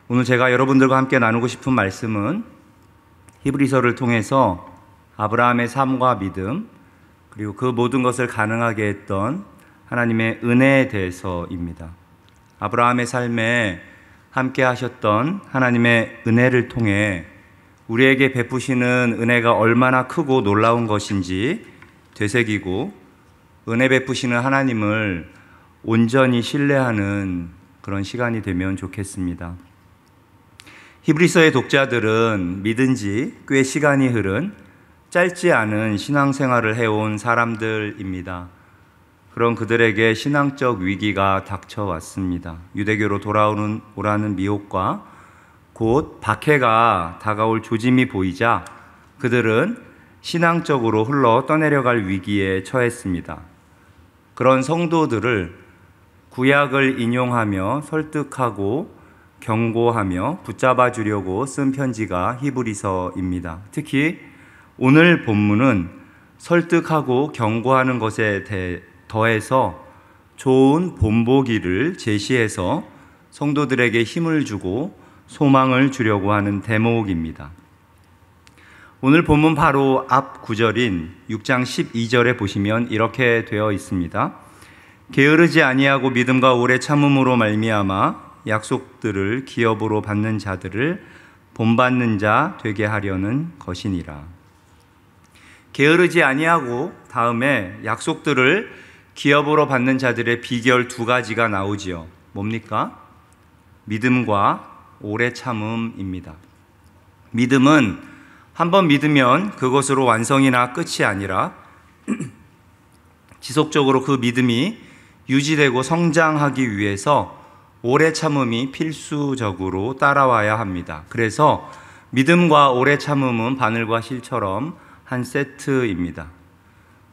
오늘 제가 여러분들과 함께 나누고 싶은 말씀은 히브리서를 통해서 아브라함의 삶과 믿음, 그리고 그 모든 것을 가능하게 했던 하나님의 은혜에 대해서입니다. 아브라함의 삶에 함께 하셨던 하나님의 은혜를 통해 우리에게 베푸시는 은혜가 얼마나 크고 놀라운 것인지 되새기고 은혜 베푸시는 하나님을 온전히 신뢰하는 그런 시간이 되면 좋겠습니다. 히브리서의 독자들은 믿은 지 꽤 시간이 흐른 짧지 않은 신앙생활을 해온 사람들입니다. 그런 그들에게 신앙적 위기가 닥쳐왔습니다. 유대교로 돌아오라는 미혹과 곧 박해가 다가올 조짐이 보이자 그들은 신앙적으로 흘러 떠내려갈 위기에 처했습니다. 그런 성도들을 구약을 인용하며 설득하고 경고하며 붙잡아 주려고 쓴 편지가 히브리서입니다. 특히 오늘 본문은 설득하고 경고하는 것에 더해서 좋은 본보기를 제시해서 성도들에게 힘을 주고 소망을 주려고 하는 대목입니다. 오늘 본문 바로 앞 구절인 6장 12절에 보시면 이렇게 되어 있습니다. 게으르지 아니하고 믿음과 오래 참음으로 말미암아 약속들을 기업으로 받는 자들을 본받는 자 되게 하려는 것이니라. 게으르지 아니하고 다음에 약속들을 기업으로 받는 자들의 비결 두 가지가 나오지요. 뭡니까? 믿음과 오래 참음입니다. 믿음은 한번 믿으면 그것으로 완성이나 끝이 아니라 지속적으로 그 믿음이 유지되고 성장하기 위해서 오래 참음이 필수적으로 따라와야 합니다. 그래서 믿음과 오래 참음은 바늘과 실처럼 한 세트입니다.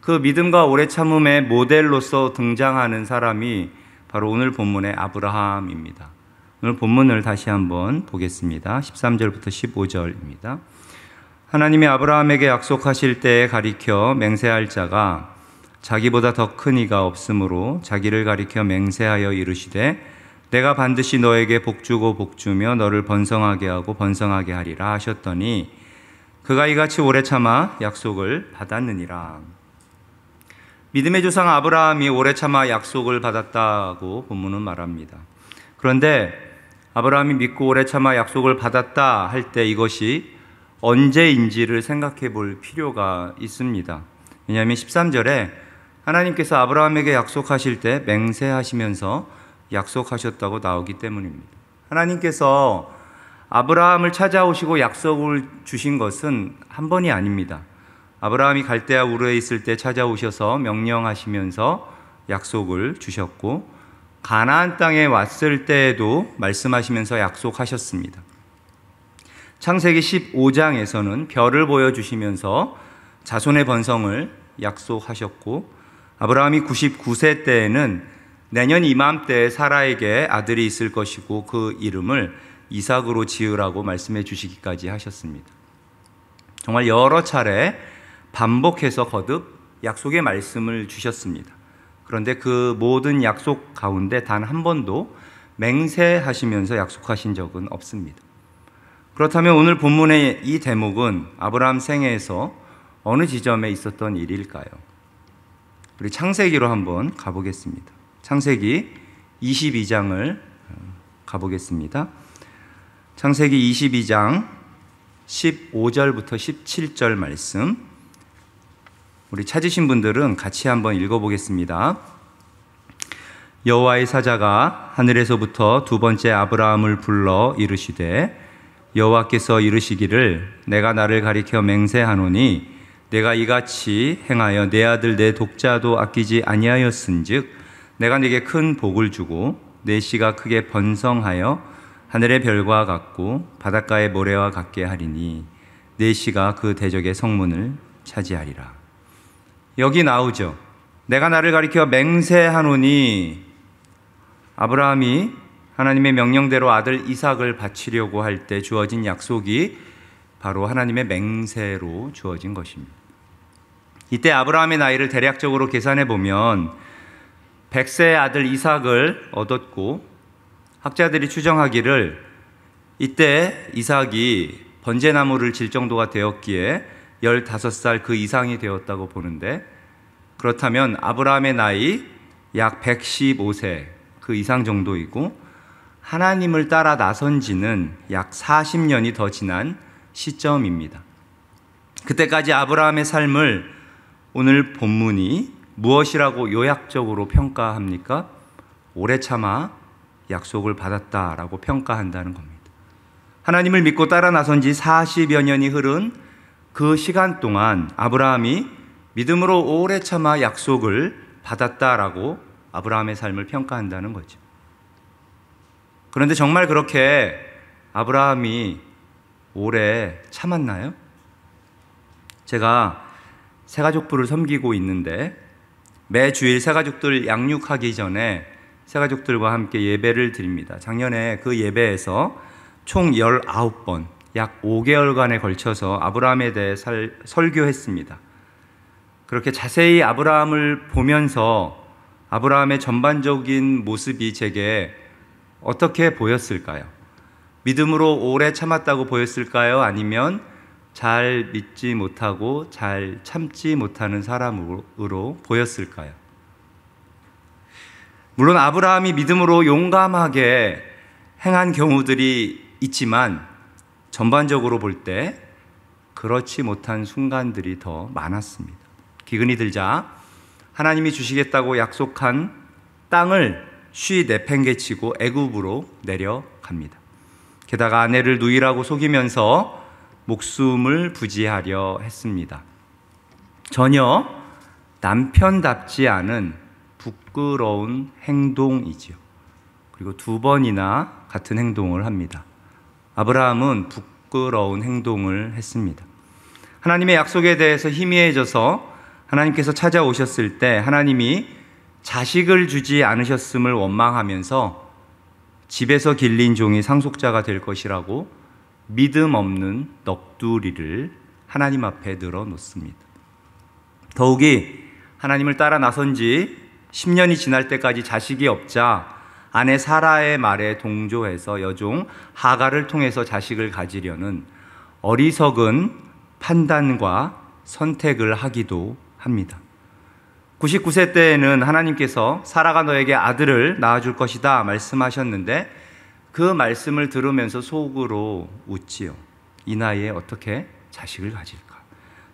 그 믿음과 오래 참음의 모델로서 등장하는 사람이 바로 오늘 본문의 아브라함입니다. 오늘 본문을 다시 한번 보겠습니다. 13절부터 15절입니다. 하나님이 아브라함에게 약속하실 때에 가리켜 맹세할 자가 자기보다 더 큰 이가 없으므로 자기를 가리켜 맹세하여 이르시되 내가 반드시 너에게 복주고 복주며 너를 번성하게 하고 번성하게 하리라 하셨더니 그가 이같이 오래 참아 약속을 받았느니라. 믿음의 조상 아브라함이 오래 참아 약속을 받았다고 본문은 말합니다. 그런데 아브라함이 믿고 오래 참아 약속을 받았다 할 때 이것이 언제인지를 생각해 볼 필요가 있습니다. 왜냐하면 13절에 하나님께서 아브라함에게 약속하실 때 맹세하시면서 약속하셨다고 나오기 때문입니다. 하나님께서 아브라함을 찾아오시고 약속을 주신 것은 한 번이 아닙니다. 아브라함이 갈대아 우르에 있을 때 찾아오셔서 명령하시면서 약속을 주셨고 가나안 땅에 왔을 때에도 말씀하시면서 약속하셨습니다. 창세기 15장에서는 별을 보여주시면서 자손의 번성을 약속하셨고 아브라함이 99세 때에는 내년 이맘때에 사라에게 아들이 있을 것이고 그 이름을 이삭으로 지으라고 말씀해 주시기까지 하셨습니다. 정말 여러 차례 반복해서 거듭 약속의 말씀을 주셨습니다. 그런데 그 모든 약속 가운데 단 한 번도 맹세하시면서 약속하신 적은 없습니다. 그렇다면 오늘 본문의 이 대목은 아브라함 생애에서 어느 지점에 있었던 일일까요? 우리 창세기로 한번 가보겠습니다. 창세기 22장을 가보겠습니다. 창세기 22장 15절부터 17절 말씀, 우리 찾으신 분들은 같이 한번 읽어보겠습니다. 여호와의 사자가 하늘에서부터 두 번째 아브라함을 불러 이르시되 여호와께서 이르시기를 내가 나를 가리켜 맹세하노니 내가 이같이 행하여 내 아들 내 독자도 아끼지 아니하였은즉 내가 네게 큰 복을 주고 내 씨가 크게 번성하여 하늘의 별과 같고 바닷가의 모래와 같게 하리니 내 씨가 그 대적의 성문을 차지하리라. 여기 나오죠. 내가 나를 가리켜 맹세하노니 아브라함이 하나님의 명령대로 아들 이삭을 바치려고 할 때 주어진 약속이 바로 하나님의 맹세로 주어진 것입니다. 이때 아브라함의 나이를 대략적으로 계산해 보면 100세의 아들 이삭을 얻었고 학자들이 추정하기를 이때 이삭이 번제나무를 질 정도가 되었기에 15살 그 이상이 되었다고 보는데, 그렇다면 아브라함의 나이 약 115세 그 이상 정도이고 하나님을 따라 나선 지는 약 40년이 더 지난 시점입니다. 그때까지 아브라함의 삶을 오늘 본문이 무엇이라고 요약적으로 평가합니까? 오래 참아 약속을 받았다라고 평가한다는 겁니다. 하나님을 믿고 따라 나선 지 40여 년이 흐른 그 시간 동안 아브라함이 믿음으로 오래 참아 약속을 받았다라고 아브라함의 삶을 평가한다는 거죠. 그런데 정말 그렇게 아브라함이 오래 참았나요? 제가 새가족부를 섬기고 있는데 매 주일 새가족들 양육하기 전에 새가족들과 함께 예배를 드립니다. 작년에 그 예배에서 총 19번, 약 5개월간에 걸쳐서 아브라함에 대해 설교했습니다. 그렇게 자세히 아브라함을 보면서 아브라함의 전반적인 모습이 제게 어떻게 보였을까요? 믿음으로 오래 참았다고 보였을까요? 아니면 잘 믿지 못하고 잘 참지 못하는 사람으로 보였을까요? 물론 아브라함이 믿음으로 용감하게 행한 경우들이 있지만 전반적으로 볼 때 그렇지 못한 순간들이 더 많았습니다. 기근이 들자 하나님이 주시겠다고 약속한 땅을 쉬 내팽개치고 애굽으로 내려갑니다. 게다가 아내를 누이라고 속이면서 목숨을 부지하려 했습니다. 전혀 남편답지 않은 부끄러운 행동이지요. 그리고 2번이나 같은 행동을 합니다. 아브라함은 부끄러운 행동을 했습니다. 하나님의 약속에 대해서 희미해져서 하나님께서 찾아오셨을 때 하나님이 자식을 주지 않으셨음을 원망하면서 집에서 길린 종이 상속자가 될 것이라고 믿음 없는 넋두리를 하나님 앞에 늘어놓습니다. 더욱이 하나님을 따라 나선 지 10년이 지날 때까지 자식이 없자 아내 사라의 말에 동조해서 여종 하갈을 통해서 자식을 가지려는 어리석은 판단과 선택을 하기도 합니다. 99세 때에는 하나님께서 사라가 너에게 아들을 낳아줄 것이다 말씀하셨는데 그 말씀을 들으면서 속으로 웃지요. 이 나이에 어떻게 자식을 가질까?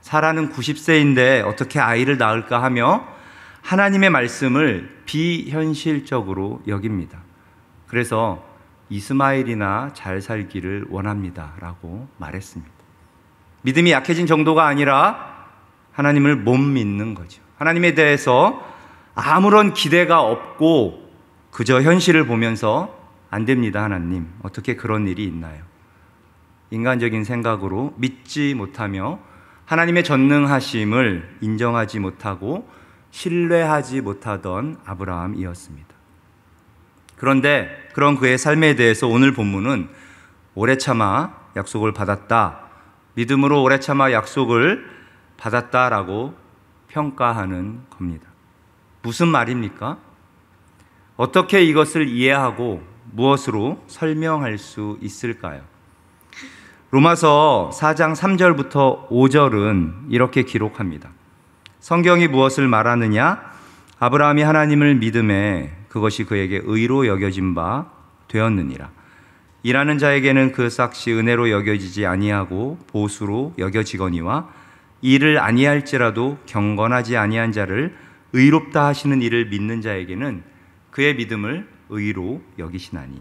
사라는 90세인데 어떻게 아이를 낳을까 하며 하나님의 말씀을 비현실적으로 여깁니다. 그래서 이스마엘이나 잘 살기를 원합니다 라고 말했습니다. 믿음이 약해진 정도가 아니라 하나님을 못 믿는 거죠. 하나님에 대해서 아무런 기대가 없고 그저 현실을 보면서 안 됩니다, 하나님. 어떻게 그런 일이 있나요? 인간적인 생각으로 믿지 못하며 하나님의 전능하심을 인정하지 못하고 신뢰하지 못하던 아브라함이었습니다. 그런데 그런 그의 삶에 대해서 오늘 본문은 오래 참아 약속을 받았다, 믿음으로 오래 참아 약속을 받았다라고 평가하는 겁니다. 무슨 말입니까? 어떻게 이것을 이해하고 무엇으로 설명할 수 있을까요? 로마서 4장 3절부터 5절은 이렇게 기록합니다. 성경이 무엇을 말하느냐? 아브라함이 하나님을 믿음에 그것이 그에게 의로 여겨진 바 되었느니라. 일하는 자에게는 그 삭시 은혜로 여겨지지 아니하고 보수로 여겨지거니와 일을 아니할지라도 경건하지 아니한 자를 의롭다 하시는 이를 믿는 자에게는 그의 믿음을 의로 여기시나니.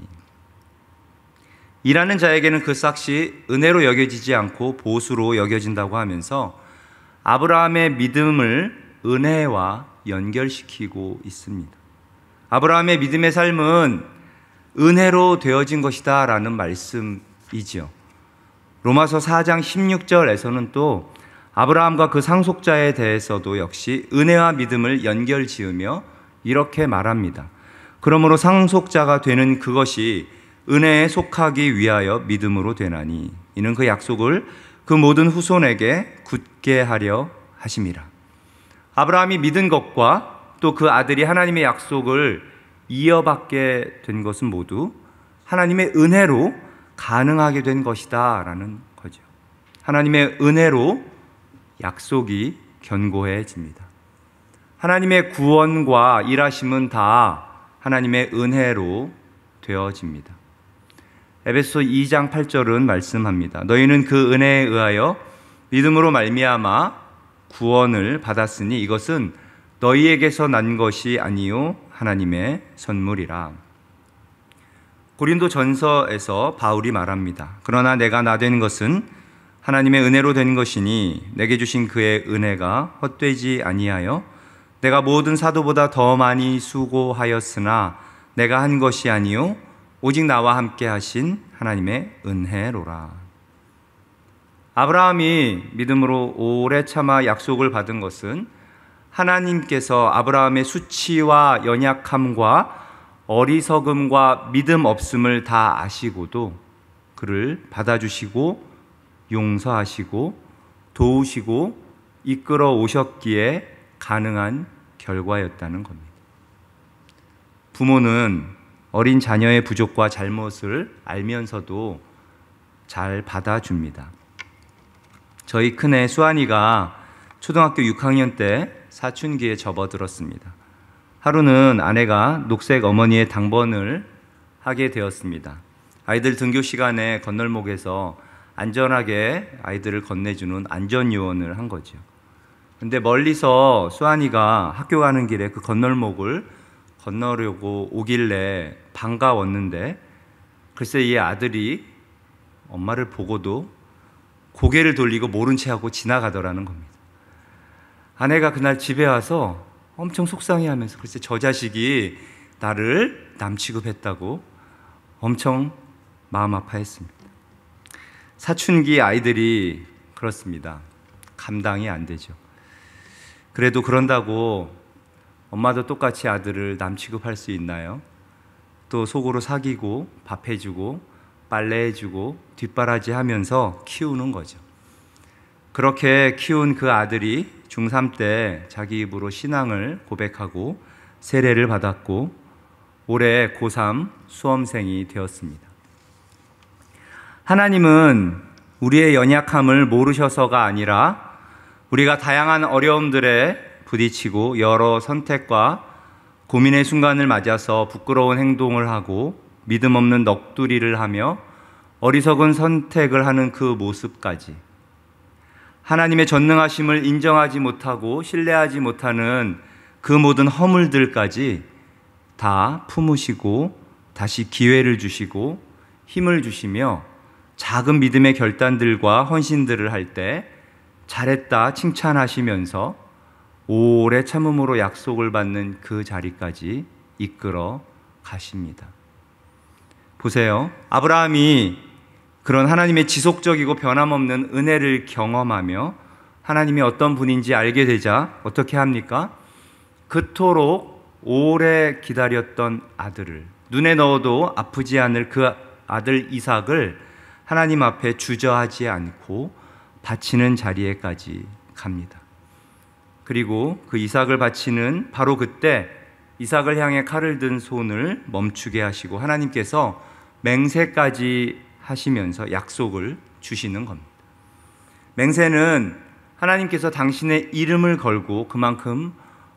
일하는 자에게는 그 삭시 은혜로 여겨지지 않고 보수로 여겨진다고 하면서 아브라함의 믿음을 은혜와 연결시키고 있습니다. 아브라함의 믿음의 삶은 은혜로 되어진 것이다 라는 말씀이지요. 로마서 4장 16절에서는 또 아브라함과 그 상속자에 대해서도 역시 은혜와 믿음을 연결 지으며 이렇게 말합니다. 그러므로 상속자가 되는 그것이 은혜에 속하기 위하여 믿음으로 되나니 이는 그 약속을 그 모든 후손에게 굳게 하려 하심이라. 아브라함이 믿은 것과 또 그 아들이 하나님의 약속을 이어받게 된 것은 모두 하나님의 은혜로 가능하게 된 것이다 라는 거죠. 하나님의 은혜로 약속이 견고해집니다. 하나님의 구원과 일하심은 다 하나님의 은혜로 되어집니다. 에베소 2장 8절은 말씀합니다. 너희는 그 은혜에 의하여 믿음으로 말미암아 구원을 받았으니 이것은 너희에게서 난 것이 아니요 하나님의 선물이라. 고린도전서에서 바울이 말합니다. 그러나 내가 나 된 것은 하나님의 은혜로 된 것이니 내게 주신 그의 은혜가 헛되지 아니하여 내가 모든 사도보다 더 많이 수고하였으나 내가 한 것이 아니요 오직 나와 함께 하신 하나님의 은혜로라. 아브라함이 믿음으로 오래 참아 약속을 받은 것은 하나님께서 아브라함의 수치와 연약함과 어리석음과 믿음 없음을 다 아시고도 그를 받아주시고 용서하시고 도우시고 이끌어 오셨기에 가능한 결과였다는 겁니다. 부모는 어린 자녀의 부족과 잘못을 알면서도 잘 받아줍니다. 저희 큰애 수환이가 초등학교 6학년 때 사춘기에 접어들었습니다. 하루는 아내가 녹색 어머니의 당번을 하게 되었습니다. 아이들 등교 시간에 건널목에서 안전하게 아이들을 건네주는 안전요원을 한 거죠. 근데 멀리서 수환이가 학교 가는 길에 그 건널목을 건너려고 오길래 반가웠는데 글쎄 이 아들이 엄마를 보고도 고개를 돌리고 모른 채 하고 지나가더라는 겁니다. 아내가 그날 집에 와서 엄청 속상해하면서 글쎄 저 자식이 나를 남 취급했다고 엄청 마음 아파했습니다. 사춘기 아이들이 그렇습니다. 감당이 안 되죠. 그래도 그런다고 엄마도 똑같이 아들을 남 취급할 수 있나요? 또 속으로 사귀고 밥해주고 빨래해주고 뒷바라지 하면서 키우는 거죠. 그렇게 키운 그 아들이 중3 때 자기 입으로 신앙을 고백하고 세례를 받았고 올해 고3 수험생이 되었습니다. 하나님은 우리의 연약함을 모르셔서가 아니라 우리가 다양한 어려움들에 부딪히고 여러 선택과 고민의 순간을 맞아서 부끄러운 행동을 하고 믿음 없는 넋두리를 하며 어리석은 선택을 하는 그 모습까지 하나님의 전능하심을 인정하지 못하고 신뢰하지 못하는 그 모든 허물들까지 다 품으시고 다시 기회를 주시고 힘을 주시며 작은 믿음의 결단들과 헌신들을 할 때 잘했다 칭찬하시면서 오래 참음으로 약속을 받는 그 자리까지 이끌어 가십니다. 보세요. 아브라함이 그런 하나님의 지속적이고 변함없는 은혜를 경험하며 하나님이 어떤 분인지 알게 되자 어떻게 합니까? 그토록 오래 기다렸던 아들을 눈에 넣어도 아프지 않을 그 아들 이삭을 하나님 앞에 주저하지 않고 바치는 자리에까지 갑니다. 그리고 그 이삭을 바치는 바로 그때 이삭을 향해 칼을 든 손을 멈추게 하시고 하나님께서 맹세까지 하시면서 약속을 주시는 겁니다. 맹세는 하나님께서 당신의 이름을 걸고 그만큼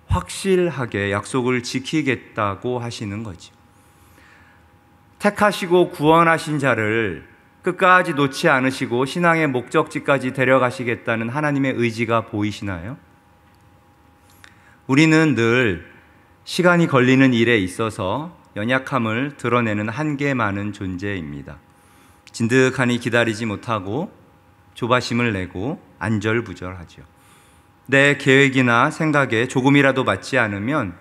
확실하게 약속을 지키겠다고 하시는 거죠. 택하시고 구원하신 자를 끝까지 놓지 않으시고 신앙의 목적지까지 데려가시겠다는 하나님의 의지가 보이시나요? 우리는 늘 시간이 걸리는 일에 있어서 연약함을 드러내는 한계 많은 존재입니다. 진득하니 기다리지 못하고 조바심을 내고 안절부절하죠. 내 계획이나 생각에 조금이라도 맞지 않으면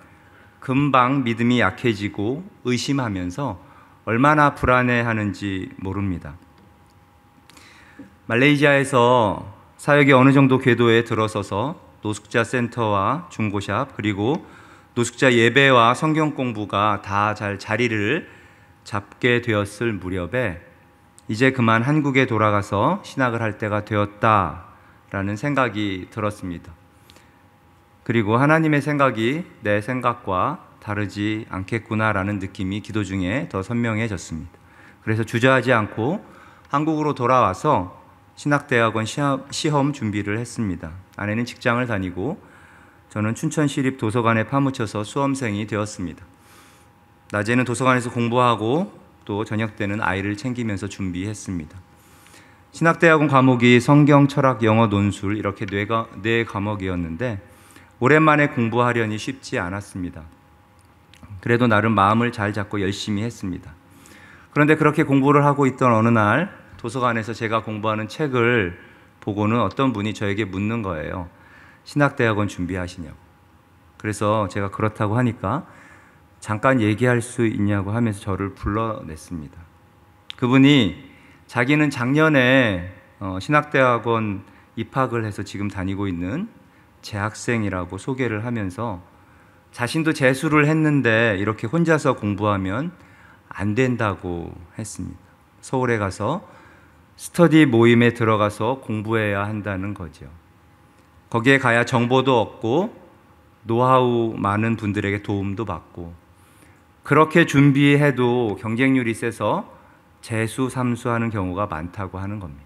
금방 믿음이 약해지고 의심하면서 얼마나 불안해하는지 모릅니다. 말레이시아에서 사역이 어느 정도 궤도에 들어서서 노숙자 센터와 중고샵 그리고 노숙자 예배와 성경 공부가 다 잘 자리를 잡게 되었을 무렵에 이제 그만 한국에 돌아가서 신학을 할 때가 되었다라는 생각이 들었습니다. 그리고 하나님의 생각이 내 생각과 다르지 않겠구나라는 느낌이 기도 중에 더 선명해졌습니다. 그래서 주저하지 않고 한국으로 돌아와서 신학대학원 시험 준비를 했습니다. 아내는 직장을 다니고 저는 춘천시립 도서관에 파묻혀서 수험생이 되었습니다. 낮에는 도서관에서 공부하고 또 저녁 때는 아이를 챙기면서 준비했습니다. 신학대학원 과목이 성경, 철학, 영어, 논술 이렇게 네 과목이었는데 오랜만에 공부하려니 쉽지 않았습니다. 그래도 나름 마음을 잘 잡고 열심히 했습니다. 그런데 그렇게 공부를 하고 있던 어느 날 도서관에서 제가 공부하는 책을 보고는 어떤 분이 저에게 묻는 거예요. 신학대학원 준비하시냐고. 그래서 제가 그렇다고 하니까 잠깐 얘기할 수 있냐고 하면서 저를 불러냈습니다. 그분이 자기는 작년에 신학대학원 입학을 해서 지금 다니고 있는 재학생이라고 소개를 하면서 자신도 재수를 했는데 이렇게 혼자서 공부하면 안 된다고 했습니다. 서울에 가서 스터디 모임에 들어가서 공부해야 한다는 거죠. 거기에 가야 정보도 얻고 노하우 많은 분들에게 도움도 받고 그렇게 준비해도 경쟁률이 세서 재수, 삼수하는 경우가 많다고 하는 겁니다.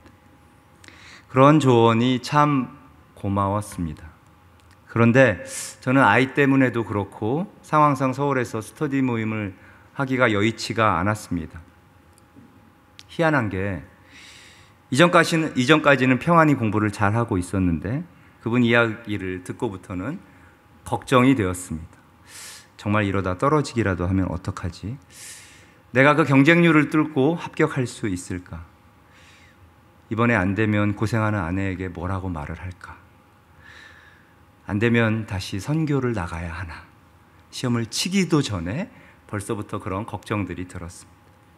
그런 조언이 참 고마웠습니다. 그런데 저는 아이 때문에도 그렇고 상황상 서울에서 스터디 모임을 하기가 여의치가 않았습니다. 희한한 게 이전까지는 평안히 공부를 잘하고 있었는데 그분 이야기를 듣고부터는 걱정이 되었습니다. 정말 이러다 떨어지기라도 하면 어떡하지? 내가 그 경쟁률을 뚫고 합격할 수 있을까? 이번에 안 되면 고생하는 아내에게 뭐라고 말을 할까? 안 되면 다시 선교를 나가야 하나? 시험을 치기도 전에 벌써부터 그런 걱정들이 들었습니다.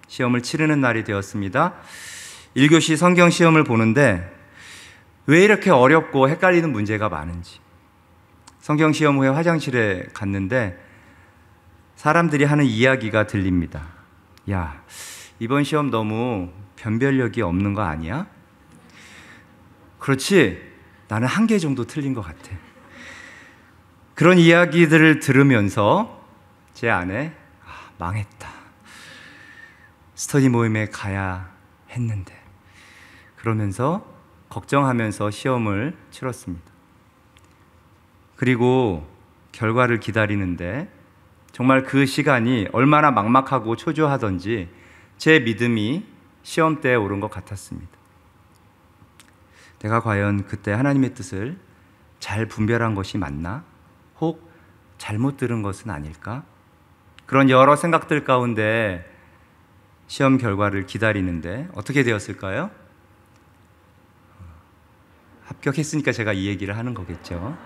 시험을 치르는 날이 되었습니다. 1교시 성경 시험을 보는데 왜 이렇게 어렵고 헷갈리는 문제가 많은지. 성경 시험 후에 화장실에 갔는데 사람들이 하는 이야기가 들립니다. 야, 이번 시험 너무 변별력이 없는 거 아니야? 그렇지, 나는 한 개 정도 틀린 것 같아. 그런 이야기들을 들으면서 제 아내, 망했다. 스터디 모임에 가야 했는데. 그러면서 걱정하면서 시험을 치렀습니다. 그리고 결과를 기다리는데 정말 그 시간이 얼마나 막막하고 초조하던지 제 믿음이 시험대에 오른 것 같았습니다. 내가 과연 그때 하나님의 뜻을 잘 분별한 것이 맞나? 혹 잘못 들은 것은 아닐까? 그런 여러 생각들 가운데 시험 결과를 기다리는데 어떻게 되었을까요? 합격했으니까 제가 이 얘기를 하는 거겠죠.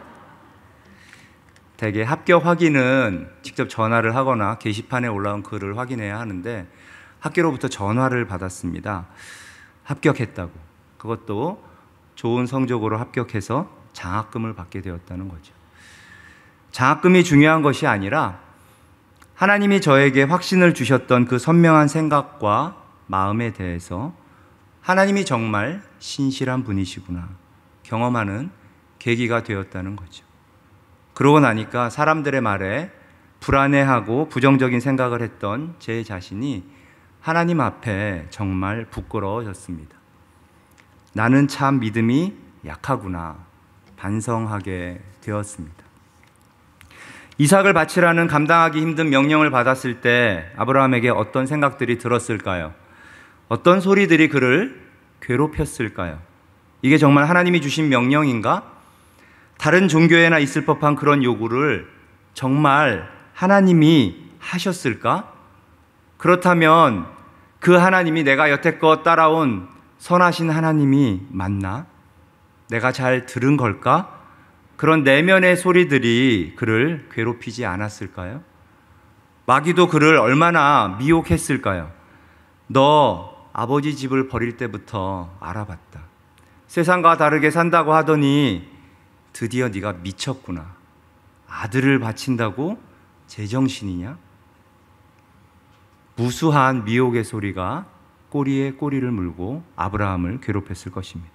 대개 합격 확인은 직접 전화를 하거나 게시판에 올라온 글을 확인해야 하는데 학교로부터 전화를 받았습니다. 합격했다고. 그것도 좋은 성적으로 합격해서 장학금을 받게 되었다는 거죠. 장학금이 중요한 것이 아니라 하나님이 저에게 확신을 주셨던 그 선명한 생각과 마음에 대해서 하나님이 정말 신실한 분이시구나 경험하는 계기가 되었다는 거죠. 그러고 나니까 사람들의 말에 불안해하고 부정적인 생각을 했던 제 자신이 하나님 앞에 정말 부끄러워졌습니다. 나는 참 믿음이 약하구나 반성하게 되었습니다. 이삭을 바치라는 감당하기 힘든 명령을 받았을 때 아브라함에게 어떤 생각들이 들었을까요? 어떤 소리들이 그를 괴롭혔을까요? 이게 정말 하나님이 주신 명령인가? 다른 종교에나 있을 법한 그런 요구를 정말 하나님이 하셨을까? 그렇다면 그 하나님이 내가 여태껏 따라온 선하신 하나님이 맞나? 내가 잘 들은 걸까? 그런 내면의 소리들이 그를 괴롭히지 않았을까요? 마귀도 그를 얼마나 미혹했을까요? 너 아버지 집을 버릴 때부터 알아봤다. 세상과 다르게 산다고 하더니 드디어 네가 미쳤구나. 아들을 바친다고 제정신이냐? 무수한 미혹의 소리가 꼬리에 꼬리를 물고 아브라함을 괴롭혔을 것입니다.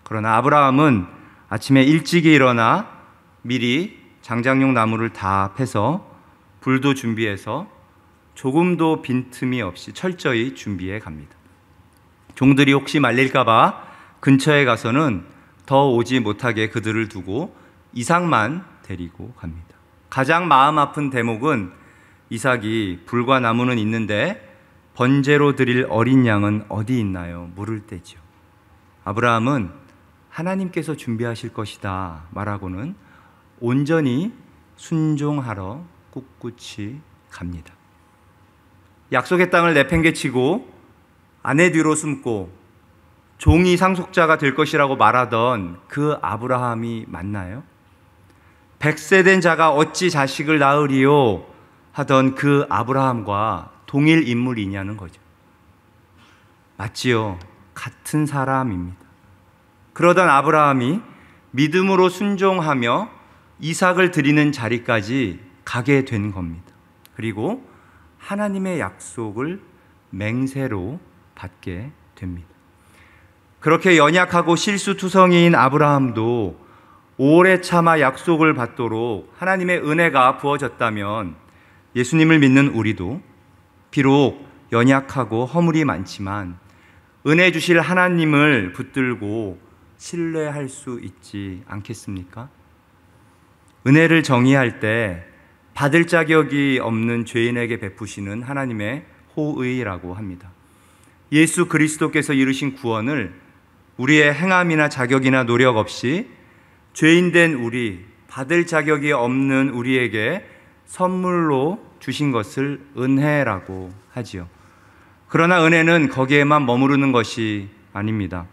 그러나 아브라함은 아침에 일찍 일어나 미리 장작용 나무를 다 패서 불도 준비해서 조금도 빈틈이 없이 철저히 준비해 갑니다. 종들이 혹시 말릴까봐 근처에 가서는 더 오지 못하게 그들을 두고 이삭만 데리고 갑니다. 가장 마음 아픈 대목은 이삭이 불과 나무는 있는데 번제로 드릴 어린 양은 어디 있나요? 물을 때죠. 아브라함은 하나님께서 준비하실 것이다 말하고는 온전히 순종하러 꿋꿋이 갑니다. 약속의 땅을 내팽개치고 아내 뒤로 숨고 종이 상속자가 될 것이라고 말하던 그 아브라함이 맞나요? 100세 된 자가 어찌 자식을 낳으리요 하던 그 아브라함과 동일 인물이냐는 거죠. 맞지요. 같은 사람입니다. 그러던 아브라함이 믿음으로 순종하며 이삭을 드리는 자리까지 가게 된 겁니다. 그리고 하나님의 약속을 맹세로 받게 됩니다. 그렇게 연약하고 실수투성이인 아브라함도 오래 참아 약속을 받도록 하나님의 은혜가 부어졌다면 예수님을 믿는 우리도 비록 연약하고 허물이 많지만 은혜 주실 하나님을 붙들고 신뢰할 수 있지 않겠습니까? 은혜를 정의할 때 받을 자격이 없는 죄인에게 베푸시는 하나님의 호의라고 합니다. 예수 그리스도께서 이루신 구원을 우리의 행함이나 자격이나 노력 없이 죄인된 우리, 받을 자격이 없는 우리에게 선물로 주신 것을 은혜라고 하지요. 그러나 은혜는 거기에만 머무르는 것이 아닙니다.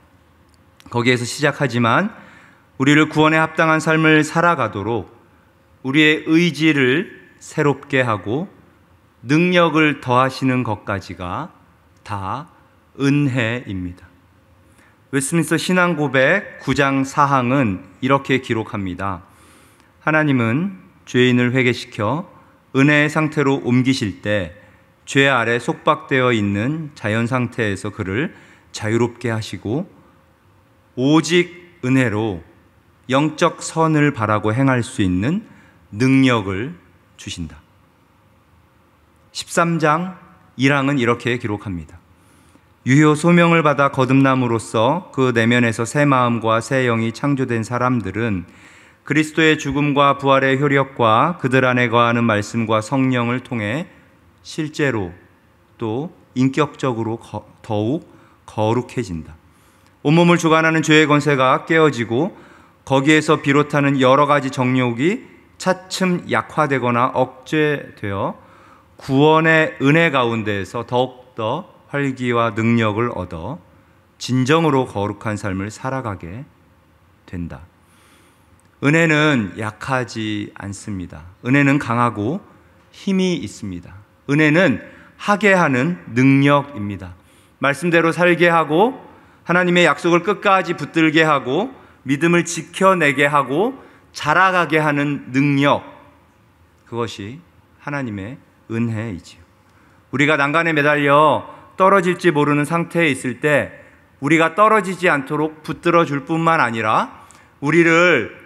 거기에서 시작하지만 우리를 구원에 합당한 삶을 살아가도록 우리의 의지를 새롭게 하고 능력을 더하시는 것까지가 다 은혜입니다. 웨스민스터 신앙고백 9장 4항은 이렇게 기록합니다. 하나님은 죄인을 회개시켜 은혜의 상태로 옮기실 때 죄 아래 속박되어 있는 자연 상태에서 그를 자유롭게 하시고 오직 은혜로 영적 선을 바라고 행할 수 있는 능력을 주신다. 13장 1항은 이렇게 기록합니다. 유효 소명을 받아 거듭남으로써 그 내면에서 새 마음과 새 영이 창조된 사람들은 그리스도의 죽음과 부활의 효력과 그들 안에 거하는 말씀과 성령을 통해 실제로 또 인격적으로 더욱 거룩해진다. 온몸을 주관하는 죄의 권세가 깨어지고 거기에서 비롯하는 여러 가지 정욕이 차츰 약화되거나 억제되어 구원의 은혜 가운데에서 더욱더 활기와 능력을 얻어 진정으로 거룩한 삶을 살아가게 된다. 은혜는 약하지 않습니다. 은혜는 강하고 힘이 있습니다. 은혜는 하게 하는 능력입니다. 말씀대로 살게 하고 하나님의 약속을 끝까지 붙들게 하고 믿음을 지켜내게 하고 자라가게 하는 능력, 그것이 하나님의 은혜이지요. 우리가 난간에 매달려 떨어질지 모르는 상태에 있을 때 우리가 떨어지지 않도록 붙들어 줄 뿐만 아니라 우리를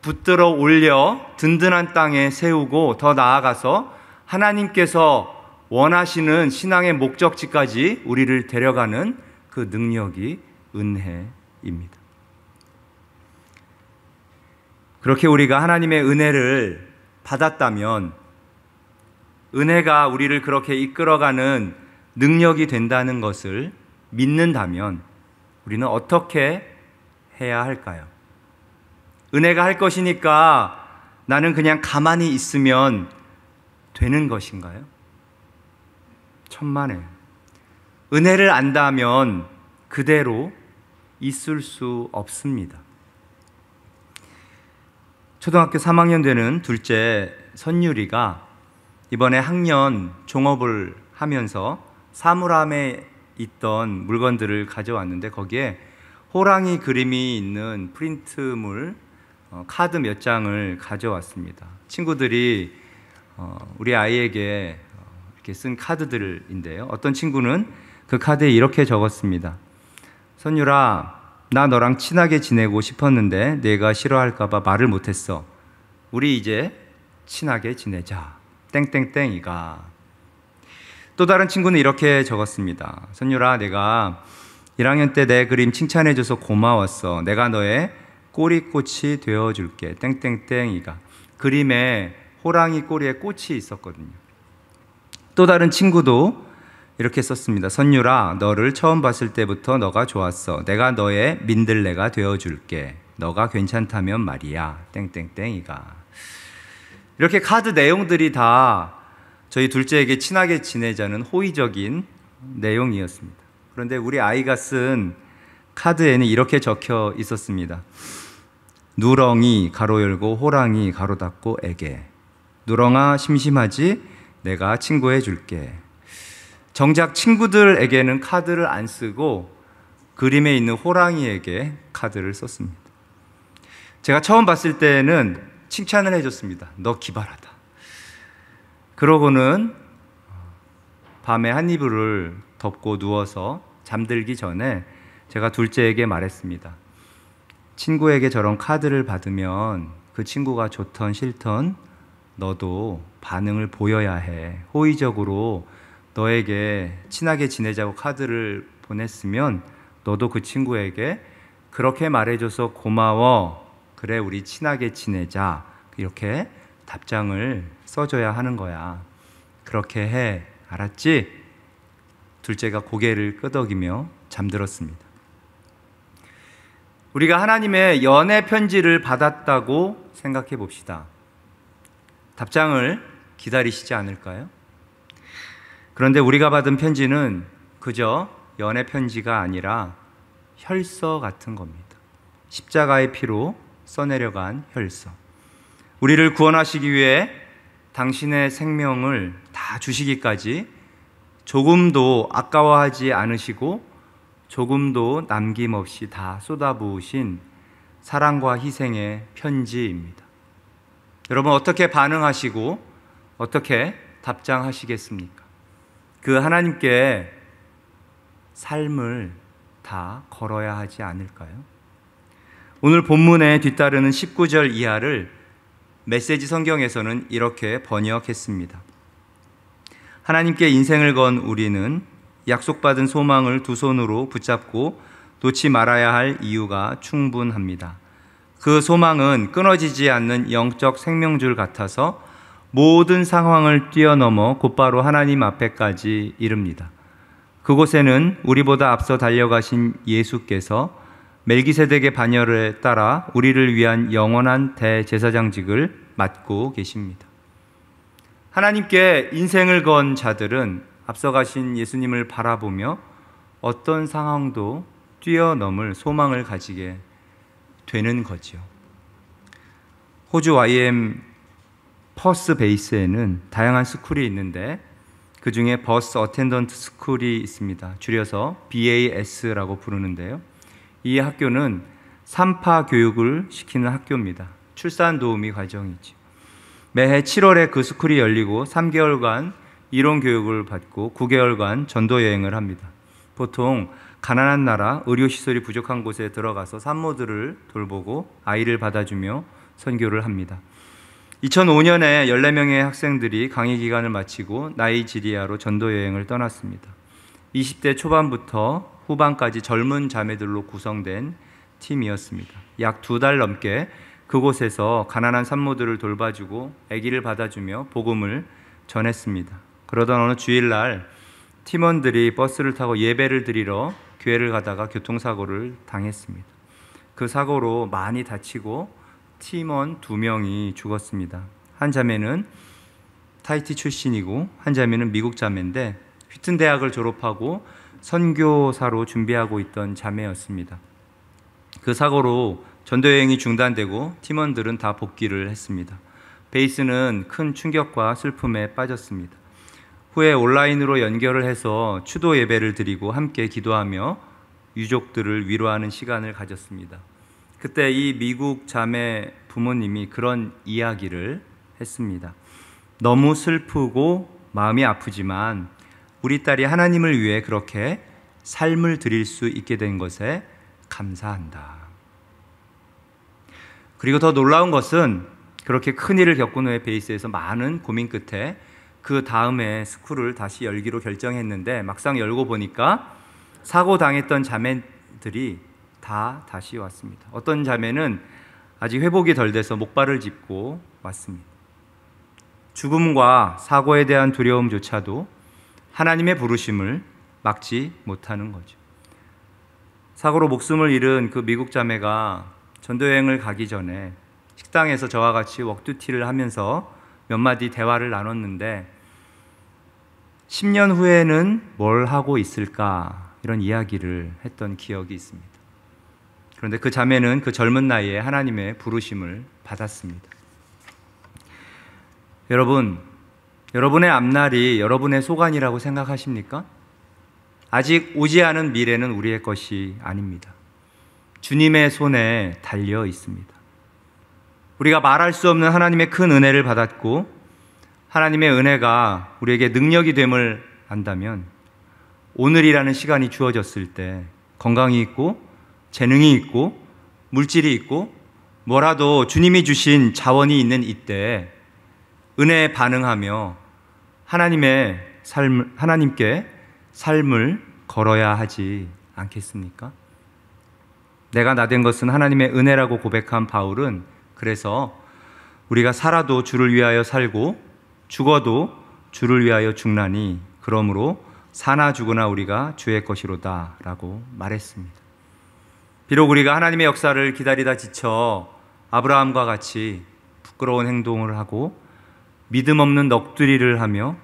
붙들어 올려 든든한 땅에 세우고 더 나아가서 하나님께서 원하시는 신앙의 목적지까지 우리를 데려가는 그 능력이 은혜입니다. 그렇게 우리가 하나님의 은혜를 받았다면, 은혜가 우리를 그렇게 이끌어가는 능력이 된다는 것을 믿는다면 우리는 어떻게 해야 할까요? 은혜가 할 것이니까 나는 그냥 가만히 있으면 되는 것인가요? 천만에. 은혜를 안다면 그대로 있을 수 없습니다. 초등학교 3학년 되는 둘째 선율이가 이번에 학년 종업을 하면서 사물함에 있던 물건들을 가져왔는데 거기에 호랑이 그림이 있는 프린트물 카드 몇 장을 가져왔습니다. 친구들이 우리 아이에게 이렇게 쓴 카드들인데요. 어떤 친구는 그 카드에 이렇게 적었습니다. 선율아, 나 너랑 친하게 지내고 싶었는데 내가 싫어할까봐 말을 못했어. 우리 이제 친하게 지내자. 땡땡땡이가. 또 다른 친구는 이렇게 적었습니다. 선율아, 내가 1학년 때 내 그림 칭찬해줘서 고마웠어. 내가 너의 꼬리꽃이 되어줄게. 땡땡땡이가. 그림에 호랑이 꼬리에 꽃이 있었거든요. 또 다른 친구도 이렇게 썼습니다. 선유라, 너를 처음 봤을 때부터 너가 좋았어. 내가 너의 민들레가 되어줄게. 너가 괜찮다면 말이야. 땡땡땡이가. 이렇게 카드 내용들이 다 저희 둘째에게 친하게 지내자는 호의적인 내용이었습니다. 그런데 우리 아이가 쓴 카드에는 이렇게 적혀 있었습니다. 누렁이 가로 열고 호랑이 가로 닫고 에게. 누렁아 심심하지? 내가 친구해 줄게. 정작 친구들에게는 카드를 안 쓰고 그림에 있는 호랑이에게 카드를 썼습니다. 제가 처음 봤을 때는 칭찬을 해줬습니다. 너 기발하다. 그러고는 밤에 한 이불을 덮고 누워서 잠들기 전에 제가 둘째에게 말했습니다. 친구에게 저런 카드를 받으면 그 친구가 좋던 싫던 너도 반응을 보여야 해. 호의적으로 너에게 친하게 지내자고 카드를 보냈으면 너도 그 친구에게 그렇게 말해줘서 고마워. 그래, 우리 친하게 지내자. 이렇게 답장을 써줘야 하는 거야. 그렇게 해. 알았지? 둘째가 고개를 끄덕이며 잠들었습니다. 우리가 하나님의 연애 편지를 받았다고 생각해 봅시다. 답장을 기다리시지 않을까요? 그런데 우리가 받은 편지는 그저 연애 편지가 아니라 혈서 같은 겁니다. 십자가의 피로 써내려간 혈서. 우리를 구원하시기 위해 당신의 생명을 다 주시기까지 조금도 아까워하지 않으시고 조금도 남김없이 다 쏟아부으신 사랑과 희생의 편지입니다. 여러분, 어떻게 반응하시고 어떻게 답장하시겠습니까? 그 하나님께 삶을 다 걸어야 하지 않을까요? 오늘 본문에 뒤따르는 19절 이하를 메시지 성경에서는 이렇게 번역했습니다. 하나님께 인생을 건 우리는 약속받은 소망을 두 손으로 붙잡고 놓지 말아야 할 이유가 충분합니다. 그 소망은 끊어지지 않는 영적 생명줄 같아서 모든 상황을 뛰어넘어 곧바로 하나님 앞에까지 이릅니다. 그곳에는 우리보다 앞서 달려가신 예수께서 멜기세덱의 반열에 따라 우리를 위한 영원한 대제사장직을 맡고 계십니다. 하나님께 인생을 건 자들은 앞서가신 예수님을 바라보며 어떤 상황도 뛰어넘을 소망을 가지게 되는 거죠. 호주 YM 퍼스 베이스에는 다양한 스쿨이 있는데 그 중에 버스 어텐던트 스쿨이 있습니다. 줄여서 BAS라고 부르는데요. 이 학교는 산파 교육을 시키는 학교입니다. 출산 도우미 과정이죠. 매해 7월에 그 스쿨이 열리고 3개월간 이론 교육을 받고 9개월간 전도 여행을 합니다. 보통 가난한 나라, 의료시설이 부족한 곳에 들어가서 산모들을 돌보고 아이를 받아주며 선교를 합니다. 2005년에 14명의 학생들이 강의 기간을 마치고 나이지리아로 전도 여행을 떠났습니다. 20대 초반부터 후반까지 젊은 자매들로 구성된 팀이었습니다. 약 2달 넘게 그곳에서 가난한 산모들을 돌봐주고 아기를 받아주며 복음을 전했습니다. 그러던 어느 주일날 팀원들이 버스를 타고 예배를 드리러 교회를 가다가 교통사고를 당했습니다. 그 사고로 많이 다치고 팀원 2명이 죽었습니다. 한 자매는 타이티 출신이고 한 자매는 미국 자매인데 휘튼 대학을 졸업하고 선교사로 준비하고 있던 자매였습니다. 그 사고로 전도여행이 중단되고 팀원들은 다 복귀를 했습니다. 베이스는 큰 충격과 슬픔에 빠졌습니다. 후에 온라인으로 연결을 해서 추도 예배를 드리고 함께 기도하며 유족들을 위로하는 시간을 가졌습니다. 그때 이 미국 자매 부모님이 그런 이야기를 했습니다. 너무 슬프고 마음이 아프지만 우리 딸이 하나님을 위해 그렇게 삶을 드릴 수 있게 된 것에 감사한다. 그리고 더 놀라운 것은 그렇게 큰 일을 겪은 후에 베이스에서 많은 고민 끝에 그 다음에 스쿨을 다시 열기로 결정했는데 막상 열고 보니까 사고 당했던 자매들이 다 다시 왔습니다. 어떤 자매는 아직 회복이 덜 돼서 목발을 짚고 왔습니다. 죽음과 사고에 대한 두려움조차도 하나님의 부르심을 막지 못하는 거죠. 사고로 목숨을 잃은 그 미국 자매가 전도여행을 가기 전에 식당에서 저와 같이 웍두티를 하면서 몇 마디 대화를 나눴는데 10년 후에는 뭘 하고 있을까 이런 이야기를 했던 기억이 있습니다. 그런데 그 자매는 그 젊은 나이에 하나님의 부르심을 받았습니다. 여러분, 여러분의 앞날이 여러분의 소관이라고 생각하십니까? 아직 오지 않은 미래는 우리의 것이 아닙니다. 주님의 손에 달려 있습니다. 우리가 말할 수 없는 하나님의 큰 은혜를 받았고 하나님의 은혜가 우리에게 능력이 됨을 안다면 오늘이라는 시간이 주어졌을 때 건강이 있고 재능이 있고 물질이 있고 뭐라도 주님이 주신 자원이 있는 이때 은혜에 반응하며 하나님께 삶을 걸어야 하지 않겠습니까? 내가 나된 것은 하나님의 은혜라고 고백한 바울은 그래서 우리가 살아도 주를 위하여 살고 죽어도 주를 위하여 죽나니 그러므로 사나 죽으나 우리가 주의 것이로다 라고 말했습니다. 비록 우리가 하나님의 역사를 기다리다 지쳐 아브라함과 같이 부끄러운 행동을 하고 믿음 없는 넋두리를 하며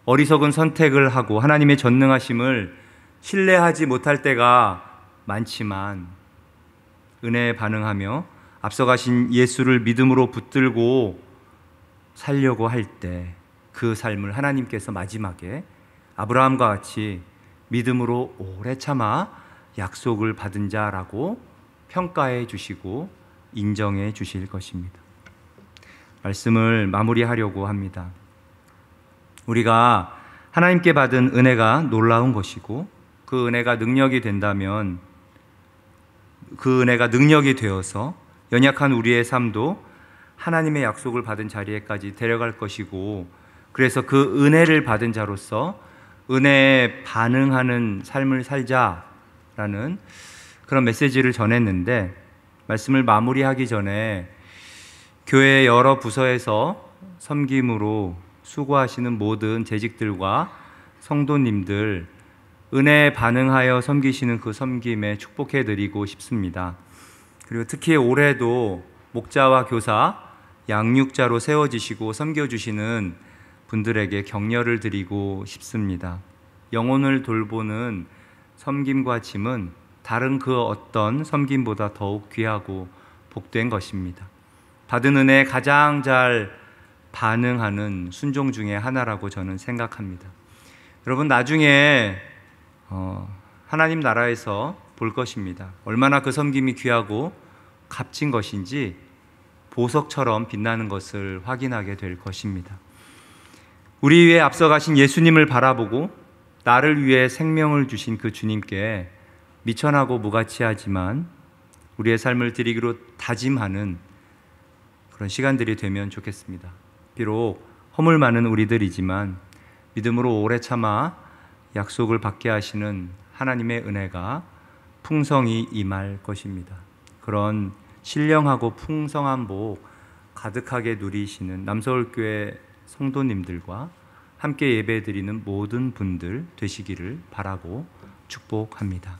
어리석은 선택을 하고 하나님의 전능하심을 신뢰하지 못할 때가 많지만 은혜에 반응하며 앞서가신 예수를 믿음으로 붙들고 살려고 할 때 그 삶을 하나님께서 마지막에 아브라함과 같이 믿음으로 오래 참아 약속을 받은 자라고 평가해 주시고 인정해 주실 것입니다. 말씀을 마무리하려고 합니다. 우리가 하나님께 받은 은혜가 놀라운 것이고 그 은혜가 능력이 된다면 그 은혜가 능력이 되어서 연약한 우리의 삶도 하나님의 약속을 받은 자리에까지 데려갈 것이고 그래서 그 은혜를 받은 자로서 은혜에 반응하는 삶을 살자라는 그런 메시지를 전했는데 말씀을 마무리하기 전에 교회 여러 부서에서 섬김으로 수고하시는 모든 재직들과 성도님들 은혜에 반응하여 섬기시는 그 섬김에 축복해 드리고 싶습니다. 그리고 특히 올해도 목자와 교사, 양육자로 세워지시고 섬겨주시는 분들에게 격려를 드리고 싶습니다. 영혼을 돌보는 섬김과 짐은 다른 그 어떤 섬김보다 더욱 귀하고 복된 것입니다. 받은 은혜에 가장 잘 반응하는 순종 중에 하나라고 저는 생각합니다. 여러분 나중에 하나님 나라에서 볼 것입니다. 얼마나 그 섬김이 귀하고 값진 것인지 보석처럼 빛나는 것을 확인하게 될 것입니다. 우리 위에 앞서가신 예수님을 바라보고 나를 위해 생명을 주신 그 주님께 미천하고 무가치하지만 우리의 삶을 드리기로 다짐하는 그런 시간들이 되면 좋겠습니다. 비록 허물 많은 우리들이지만 믿음으로 오래 참아 약속을 받게 하시는 하나님의 은혜가 풍성히 임할 것입니다. 그런 신령하고 풍성한 복 가득하게 누리시는 남서울교회 성도님들과 함께 예배드리는 모든 분들 되시기를 바라고 축복합니다.